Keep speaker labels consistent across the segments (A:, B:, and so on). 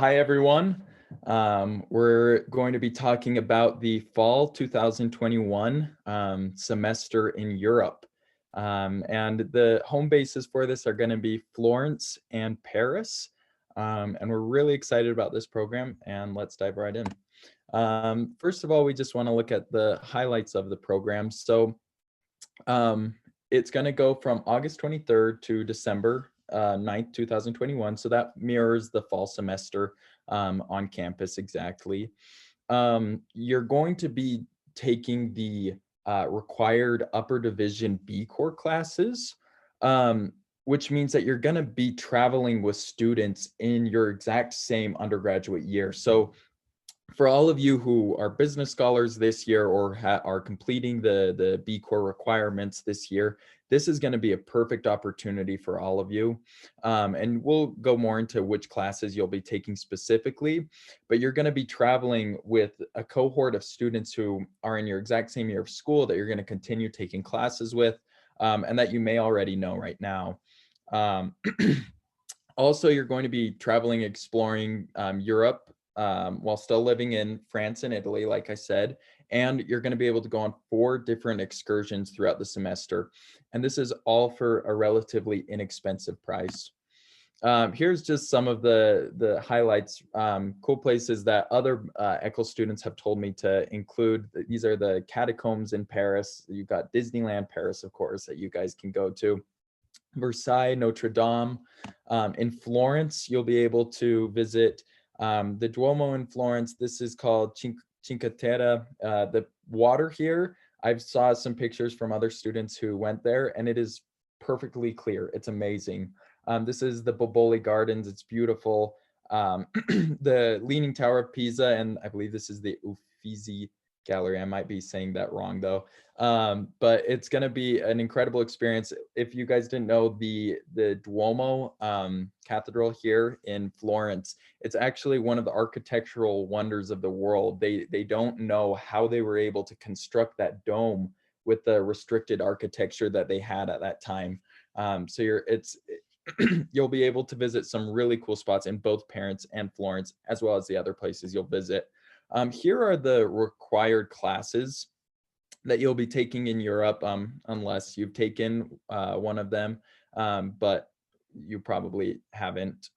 A: Hi, everyone. We're going to be talking about the fall 2021 semester in Europe. And the home bases for this are going to be Florence and Paris. And we're really excited about this program, and let's dive right in. First of all, we just want to look at the highlights of the program. So it's going to go from August 23rd to December 9th, 2021. So that mirrors the fall semester on campus exactly. You're going to be taking the required upper division B Corps classes, which means that you're going to be traveling with students in your exact same undergraduate year. So for all of you who are business scholars this year or are completing the B Corps requirements this year, this is going to be a perfect opportunity for all of you. And we'll go more into which classes you'll be taking specifically, but you're going to be traveling with a cohort of students who are in your exact same year of school that you're going to continue taking classes with, and that you may already know right now. Also, you're going to be traveling, exploring Europe, while still living in France and Italy, like I said, and you're going to be able to go on 4 different excursions throughout the semester. And this is all for a relatively inexpensive price. Here's just some of the highlights, cool places that other Eccles students have told me to include. These are the catacombs in Paris. You've got Disneyland Paris, of course, that you guys can go to. Versailles, Notre Dame. In Florence, you'll be able to visit the Duomo in Florence. This is called Cinque Terre. The water here, I've saw some pictures from other students who went there, and it is perfectly clear. It's amazing. This is the Boboli Gardens. It's beautiful. The Leaning Tower of Pisa, and I believe this is the Uffizi Gallery. I might be saying that wrong though. But it's going to be an incredible experience. If you guys didn't know, the Duomo Cathedral here in Florence, it's actually one of the architectural wonders of the world. They don't know how they were able to construct that dome with the restricted architecture that they had at that time. So you'll be able to visit some really cool spots in both Paris and Florence, as well as the other places you'll visit. Here are the required classes that you'll be taking in Europe, unless you've taken one of them, but you probably haven't.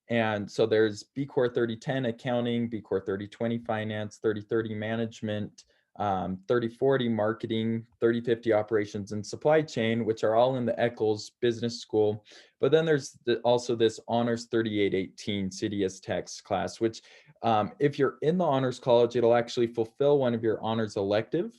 A: And so there's B Corps 3010 accounting, B Corps 3020 finance, 3030 management, 3040 marketing, 3050 operations and supply chain, which are all in the Eccles Business School. But then there's also this honors 3818 CDS text class, which if you're in the honors college, it'll actually fulfill one of your honors elective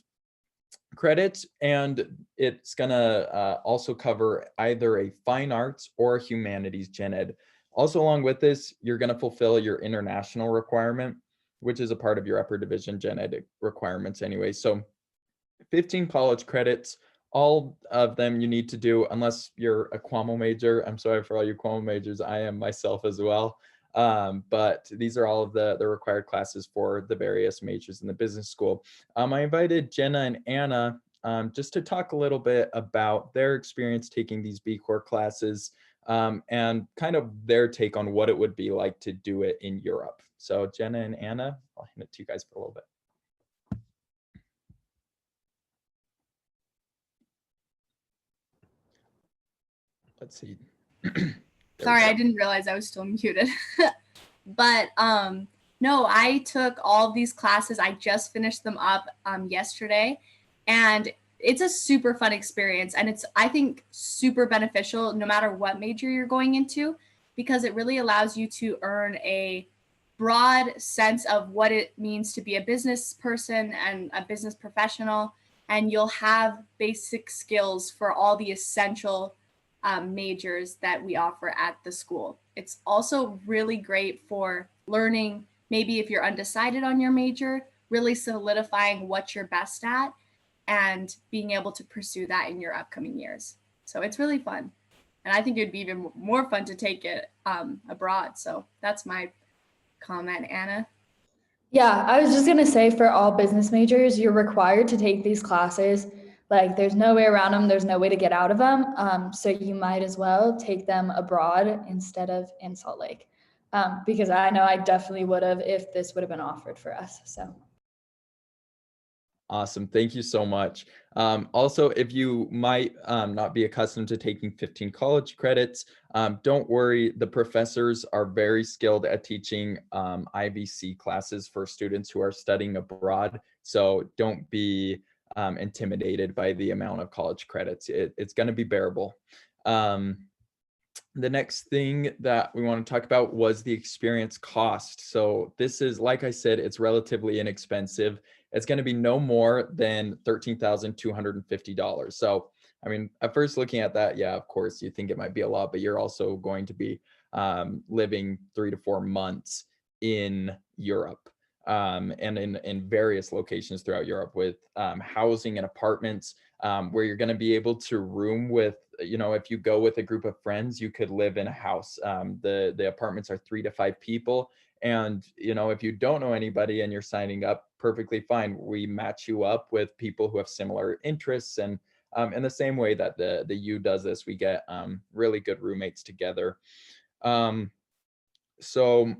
A: credits, and it's gonna also cover either a fine arts or a humanities gen ed. Also, along with this, you're gonna fulfill your international requirement, which is a part of your upper division gen ed requirements anyway. So 15 college credits, all of them you need to do unless you're a Cuomo major. I'm sorry for all you Cuomo majors. I am myself as well. But these are all of the required classes for the various majors in the business school. I invited Jenna and Anna just to talk a little bit about their experience taking these B Corps classes, and kind of their take on what it would be like to do it in Europe. So Jenna and Anna, I'll hand it to you guys for a little bit. Let's see.
B: Sorry, I didn't realize I was still muted. But no, I took all of these classes. I just finished them up yesterday, and it's a super fun experience. And it's, I think, super beneficial no matter what major you're going into, because it really allows you to earn a broad sense of what it means to be a business person and a business professional. And you'll have basic skills for all the essential majors that we offer at the school. It's also really great for learning, maybe if you're undecided on your major, really solidifying what you're best at and being able to pursue that in your upcoming years. So it's really fun. And I think it'd be even more fun to take it abroad. So that's my comment, Anna.
C: Yeah, I was just going to say, for all business majors, you're required to take these classes. Like, there's no way around them. There's no way to get out of them. So you might as well take them abroad instead of in Salt Lake. because I know I definitely would have if this would have been offered for us. So.
A: Awesome. Thank you so much. Also, if you might not be accustomed to taking 15 college credits, don't worry. The professors are very skilled at teaching IVC classes for students who are studying abroad. So don't be intimidated by the amount of college credits. It's going to be bearable. The next thing that we want to talk about was the experience cost. So this is, like I said, it's relatively inexpensive. It's going to be no more than $13,250. So, I mean, at first looking at that, yeah, of course, you think it might be a lot, but you're also going to be living 3 to 4 months in Europe and in various locations throughout Europe with housing and apartments where you're going to be able to room with, if you go with a group of friends, you could live in a house. The apartments are 3 to 5 people. And, if you don't know anybody and you're signing up, perfectly fine. We match you up with people who have similar interests. And in the same way that the U does this, we get really good roommates together. So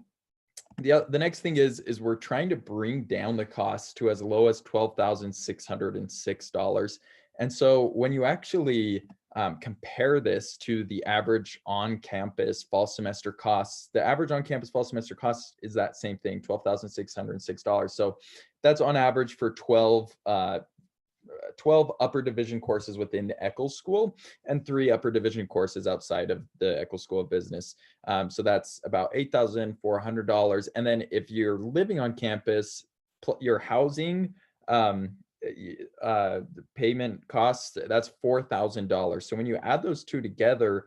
A: the next thing is we're trying to bring down the cost to as low as $12,606. And so when you actually compare this to the average on-campus fall semester costs, the average on-campus fall semester cost is that same thing, $12,606. So that's on average for 12 upper division courses within the Eccles School and 3 upper division courses outside of the Eccles School of Business. So that's about $8,400. And then if you're living on campus, your housing the payment costs, that's $4,000. So when you add those two together,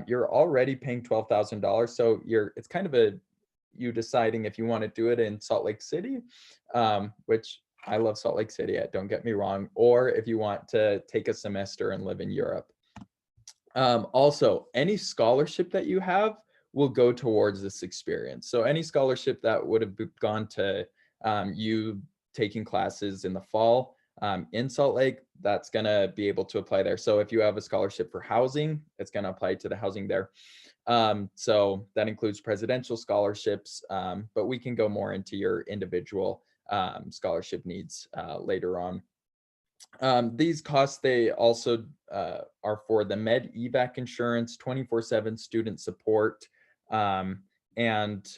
A: you're already paying $12,000. So it's kind of you deciding if you want to do it in Salt Lake City, which I love Salt Lake City, don't get me wrong, or if you want to take a semester and live in Europe. Also, any scholarship that you have will go towards this experience. So any scholarship that would have gone to you taking classes in the fall in Salt Lake, that's going to be able to apply there. So if you have a scholarship for housing, it's going to apply to the housing there. So that includes presidential scholarships, but we can go more into your individual scholarship needs later on. These costs, they also are for the med evac insurance, 24/7 student support, and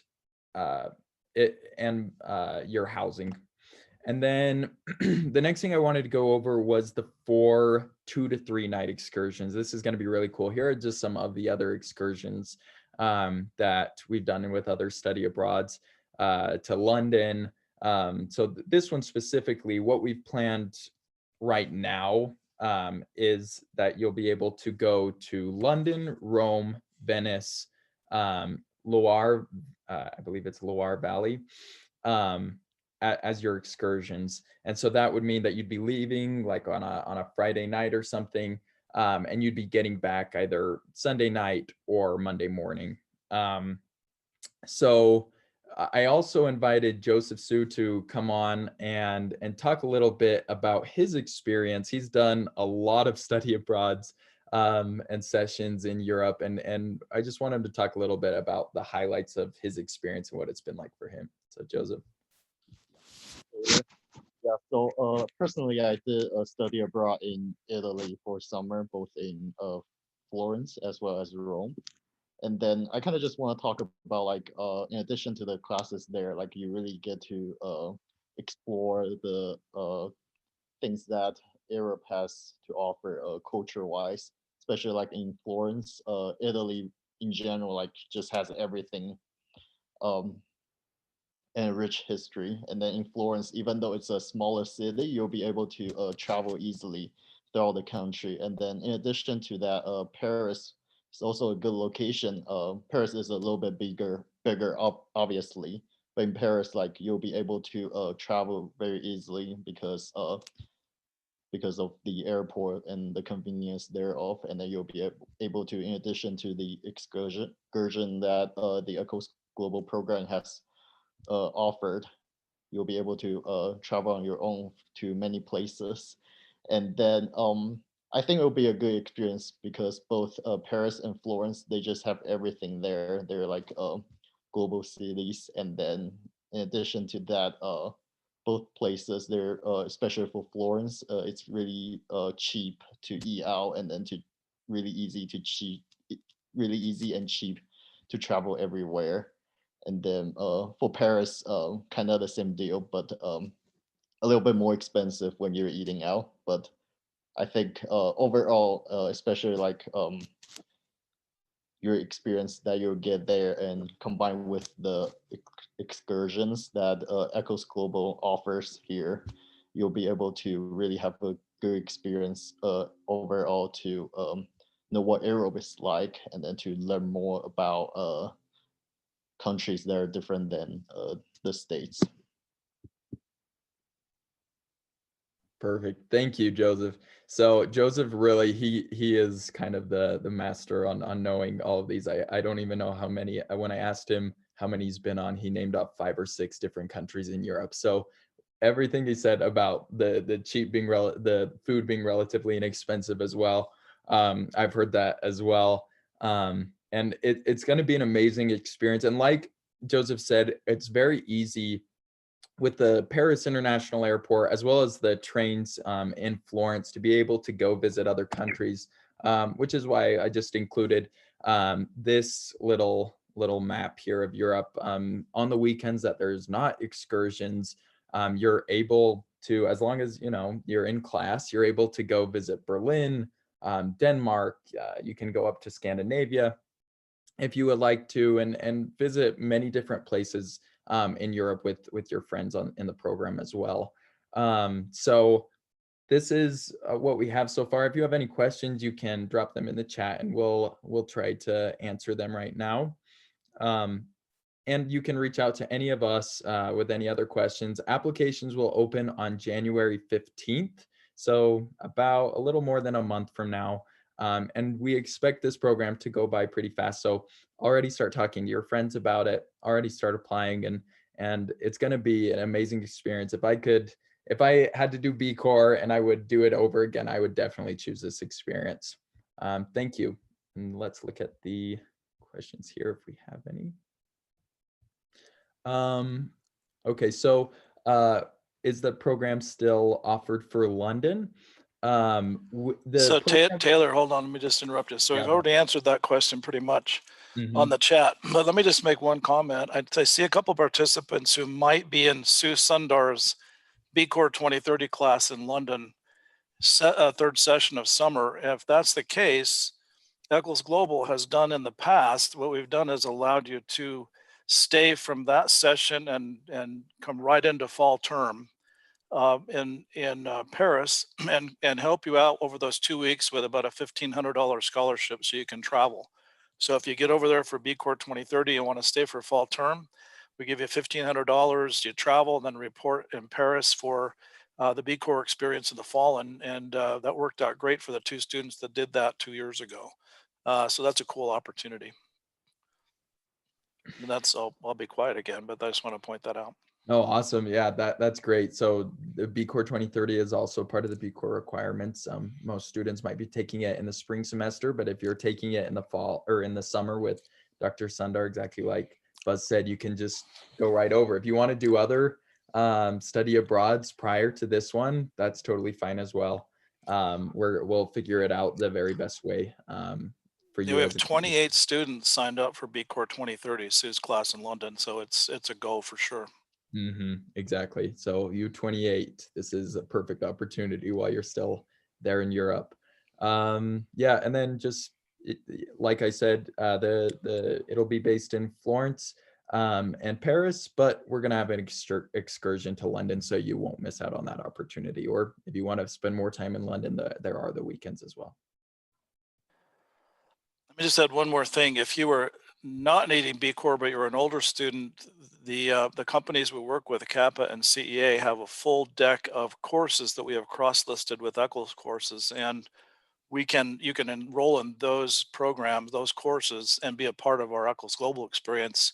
A: your housing. And then the next thing I wanted to go over was the 4 2 to 3 night excursions. This is going to be really cool. Here are just some of the other excursions that we've done with other study abroads to London. So this one specifically, what we've planned right now is that you'll be able to go to London, Rome, Venice, Loire, I believe it's Loire Valley, as your excursions. And so that would mean that you'd be leaving like on a Friday night or something, and you'd be getting back either Sunday night or Monday morning. So I also invited Joseph Su to come on and talk a little bit about his experience. He's done a lot of study abroads and sessions in Europe, and I just want him to talk a little bit about the highlights of his experience and what it's been like for him. So Joseph.
D: Yeah, so personally, I did a study abroad in Italy for summer, both in Florence as well as Rome. And then I kind of just want to talk about like in addition to the classes there, like you really get to explore the things that Europe has to offer culture-wise, especially like in Florence, Italy in general, like just has everything and rich history. And then in Florence, even though it's a smaller city, you'll be able to travel easily throughout the country. And then in addition to that, Paris is also a good location. Paris is a little bit bigger, obviously. But in Paris, like you'll be able to travel very easily because of the airport and the convenience thereof. And then you'll be able to, in addition to the excursion that the Eccles Global program has offered, you'll be able to travel on your own to many places. And then I think it'll be a good experience because both Paris and Florence, they just have everything there. They're like global cities. And then in addition to that, both places there, especially for Florence, it's really cheap to eat out, and then to really easy to cheap, really easy and cheap to travel everywhere. And then for Paris, kind of the same deal, but a little bit more expensive when you're eating out. But I think overall, especially like your experience that you'll get there, and combined with the excursions that Eccles Global offers here, you'll be able to really have a good experience overall to know what Europe is like, and then to learn more about countries that are different than the States.
A: Perfect. Thank you, Joseph. So Joseph really, he is kind of the master on knowing all of these. I don't even know how many. When I asked him how many he's been on, he named off 5 or 6 different countries in Europe. So everything he said about the cheap being the food being relatively inexpensive as well. I've heard that as well. And it's going to be an amazing experience. And like Joseph said, it's very easy with the Paris International Airport, as well as the trains in Florence, to be able to go visit other countries, which is why I just included this little map here of Europe. On the weekends that there's not excursions, you're able to, as long as you're in class, you're able to go visit Berlin, Denmark. You can go up to Scandinavia if you would like to, and visit many different places in Europe with your friends in the program as well. So this is what we have so far. If you have any questions, you can drop them in the chat, and we'll try to answer them right now. And you can reach out to any of us with any other questions. Applications will open on January 15th, so about a little more than a month from now. And we expect this program to go by pretty fast. So already start talking to your friends about it, already start applying, and it's going to be an amazing experience. If I had to do B Corps and I would do it over again, I would definitely choose this experience. Thank you. And let's look at the questions here if we have any. Okay, so is the program still offered for London?
E: So Taylor, hold on, let me just interrupt you. So
A: Yeah.
E: we've already answered that question pretty much
A: Mhm.
E: on the chat, but let me just make one comment. I see a couple participants who might be in Sue Sundar's B Corps 2030 class in London, third session of summer. If that's the case, Eccles Global has done in the past, what we've done is allowed you to stay from that session and come right into fall term in Paris, and help you out over those 2 weeks with about a $1,500 scholarship so you can travel. So if you get over there for B Corps 2030 and want to stay for fall term, we give you $1,500. You travel and then report in Paris for the B Corps experience in the fall, and that worked out great for the 2 students that did that 2 years ago. So that's a cool opportunity. And that's I'll be quiet again, but I just want to point that out.
A: Oh, awesome. Yeah, that's great. So the B Corps 2030 is also part of the B Corps requirements. Most students might be taking it in the spring semester, but if you're taking it in the fall or in the summer with Dr. Sundar, exactly like Buzz said, you can just go right over. If you want to do other study abroads prior to this one, that's totally fine as well. We'll figure it out the very best way for you.
E: Yeah, we have 28 students signed up for B Corps 2030, Sue's class in London, so it's a go for sure.
A: Exactly. So U28, this is a perfect opportunity while you're still there in Europe. Yeah, and then just like I said, it'll be based in Florence and Paris, but we're gonna have an excursion to London, so you won't miss out on that opportunity. Or if you want to spend more time in London, there are the weekends as well.
E: Let me just add one more thing. If you were not needing B Corps, but you're an older student, the companies we work with, Kappa and CEA, have a full deck of courses that we have cross-listed with Eccles courses, and you can enroll in those programs, those courses, and be a part of our Eccles Global experience,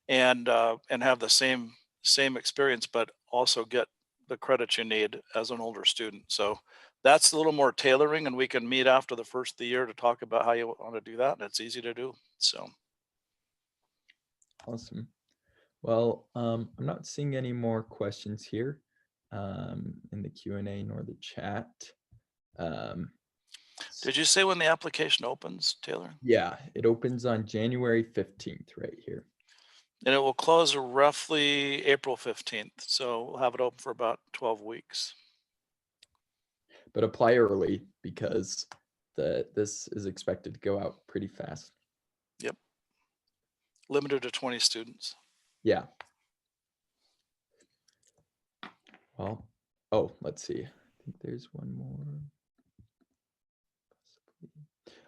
E: and have the same experience, but also get the credits you need as an older student. So that's a little more tailoring, and we can meet after the first of the year to talk about how you want to do that, and it's easy to do. So
A: Awesome. Well, I'm not seeing any more questions here in the Q&A nor the chat.
E: Did you say when the application opens, Taylor?
A: Yeah, it opens on January 15th right here.
E: And it will close roughly April 15th. So we'll have it open for about 12 weeks.
A: But apply early because this is expected to go out pretty fast.
E: Yep. Limited to 20 students.
A: Yeah. Well, oh, let's see. I think there's one more.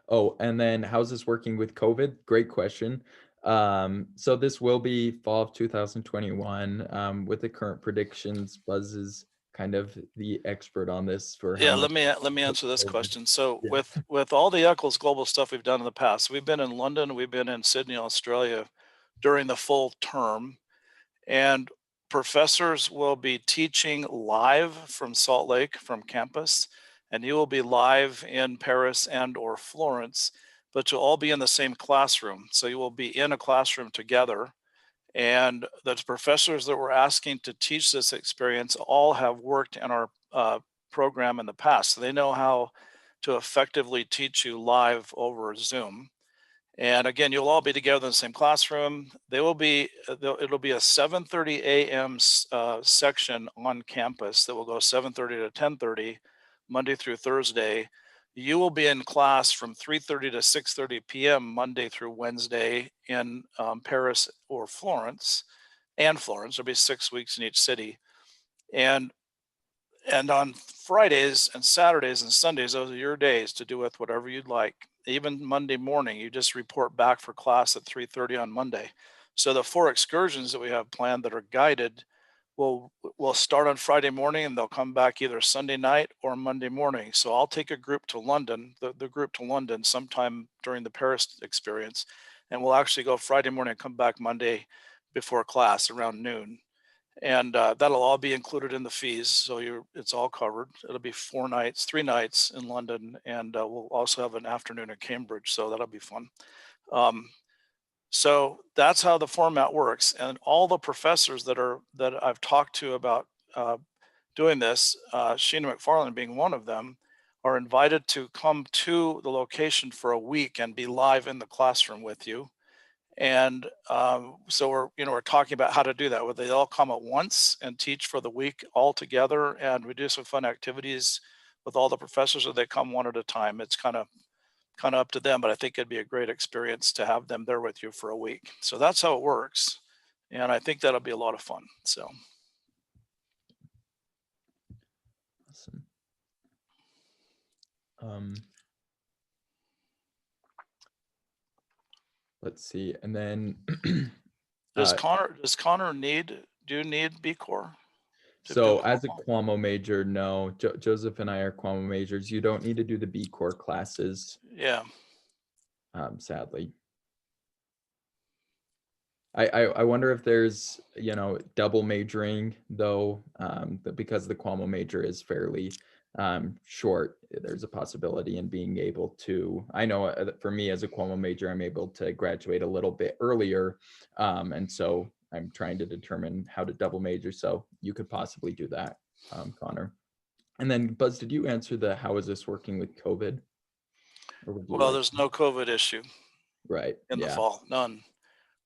A: Oh, and then how's this working with COVID? Great question. So this will be fall of 2021 with the current predictions. Buzz is kind of the expert on this for how
E: Yeah,
A: much.
E: let me answer this question. So
A: Yeah.
E: with all the Eccles Global stuff we've done in the past, we've been in London, we've been in Sydney, Australia during the full term, and professors will be teaching live from Salt Lake from campus, and you will be live in Paris and or Florence, but you'll all be in the same classroom. So you will be in a classroom together. And the professors that we're asking to teach this experience all have worked in our program in the past. So they know how to effectively teach you live over Zoom. And again, you'll all be together in the same classroom. It'll be a 7:30 a.m. Section on campus that will go 7:30 to 10:30, Monday through Thursday. You will be in class from 3:30 to 6:30 p.m. Monday through Wednesday in Paris or Florence, There'll be 6 weeks in each city. And on Fridays and Saturdays and Sundays, those are your days to do with whatever you'd like. Even Monday morning, you just report back for class at 3:30 on Monday. So the 4 excursions that we have planned that are guided will start on Friday morning, and they'll come back either Sunday night or Monday morning. So I'll take a group to London, the group to London sometime during the Paris experience, and we'll actually go Friday morning and come back Monday before class around noon. And that'll all be included in the fees. So it's all covered. It'll be 3 nights in London, and we'll also have an afternoon in Cambridge. So that'll be fun. So that's how the format works. And all the professors that I've talked to about doing this, Sheena McFarland being one of them, are invited to come to the location for a week and be live in the classroom with you. And so we're talking about how to do that, where they all come at once and teach for the week all together, and we do some fun activities with all the professors, or they come one at a time. It's kind of up to them, but I think it'd be a great experience to have them there with you for a week. So that's how it works, and I think that'll be a lot of fun. So
A: awesome. Let's see, and then
E: does Connor need B Corps?
A: So as a Cuomo major, no. Joseph and I are Cuomo majors. You don't need to do the B Corps classes.
E: Yeah.
A: Sadly. I wonder if there's, double majoring though, because the Cuomo major is fairly short. There's a possibility in being able to, I know for me as a Cuomo major, I'm able to graduate a little bit earlier. And so I'm trying to determine how to double major. So you could possibly do that, Connor. And then Buzz, did you answer how is this working with COVID?
E: Well, there's no COVID issue.
A: Right.
E: In the fall, none.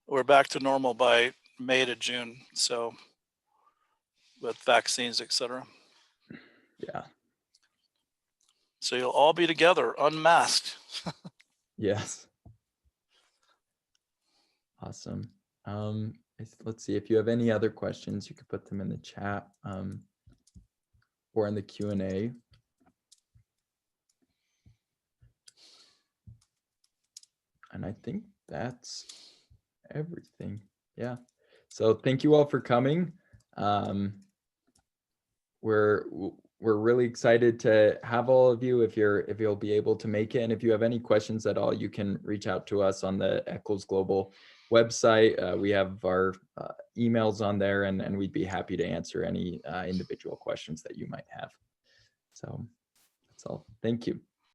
E: We're back to normal by May to June. So with vaccines, etc.
A: Yeah.
E: So you'll all be together, unmasked.
A: Yes. Awesome. Let's see if you have any other questions, you could put them in the chat or in the Q&A. And I think that's everything. Yeah. So thank you all for coming. We're really excited to have all of you if you'll be able to make it. And if you have any questions at all, you can reach out to us on the Eccles Global website. We have our emails on there, and we'd be happy to answer any individual questions that you might have. So that's all. Thank you.